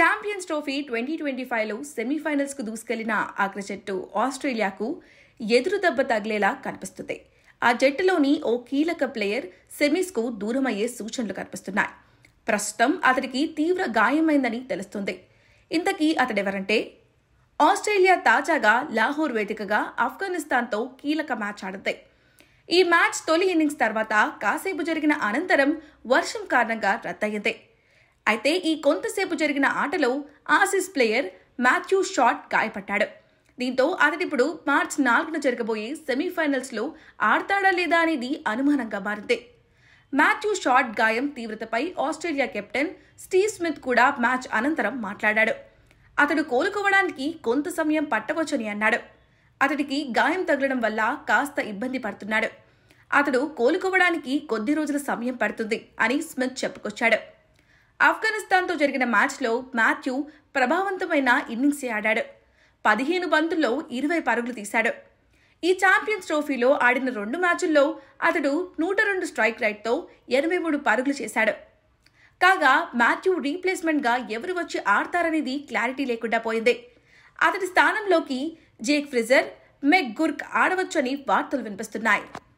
Champions trophy 2025లో సెమీఫైనల్స్కు దూసుకెళ్లిన అగ్ర జట్టు ఆస్ట్రేలియాకు ఎదురు దెబ్బ తగిలేలా కనిపిస్తుంది. ఆ జట్టులోని ఓ కీలక ప్లేయర్ సెమీస్కు దూరమయ్యే సూచనలు కనిపిస్తున్నాయి. ప్రస్తుతం అతడికి తీవ్ర గాయమైందని తెలుస్తుంది. ఇంతకీ అతడెవరంటే, ఆస్ట్రేలియా తాజాగా లాహోర్ వేదికగా ఆఫ్ఘనిస్తాన్తో కీలక మ్యాచ్ ఆడింది. ఈ మ్యాచ్ తొలి ఇన్నింగ్స్ తర్వాత కాసేపు జరిగిన అనంతరం వర్షం కారణంగా రద్దయింది. అయితే ఈ కొంతసేపు జరిగిన ఆటలో ఆసీస్ ప్లేయర్ మాథ్యూ షాట్ గాయపడ్డాడు. దీంతో అతడిప్పుడు మార్చి 4న జరగబోయే సెమీఫైనల్స్లో ఆడతాడా లేదా అనేది అనుమానంగా మారింది. మాథ్యూ షాట్ గాయం తీవ్రతపై ఆస్ట్రేలియా కెప్టెన్ స్టీవ్ స్మిత్ కూడా మ్యాచ్ అనంతరం మాట్లాడాడు. అతడు కోలుకోవడానికి కొంత సమయం పట్టవచ్చని అన్నాడు. అతడికి గాయం తగలడం వల్ల కాస్త ఇబ్బంది పడుతున్నాడు. అతడు కోలుకోవడానికి కొద్ది రోజుల సమయం పడుతుంది అని స్మిత్ చెప్పుకొచ్చాడు. ఆఫ్ఘనిస్తాన్తో జరిగిన మ్యాచ్లో మాథ్యూ ప్రభావవంతమైన ఇన్నింగ్స్ ఆడాడు. 15 బంతుల్లో 20 పరుగులు తీశాడు. ఈ ఛాంపియన్స్ ట్రోఫీలో ఆడిన 2 మ్యాచుల్లో అతడు 102 స్ట్రైక్ రేట్తో 83 పరుగులు చేశాడు. కాగా మాథ్యూ రీప్లేస్మెంట్గా ఎవరు వచ్చి ఆడతారనేది క్లారిటీ లేకుండా పోయింది. అతడి స్థానంలోకి జేక్ ఫ్రిజర్, మెక్ గుర్క్ ఆడవచ్చని వార్తలు వినిపిస్తున్నాయి.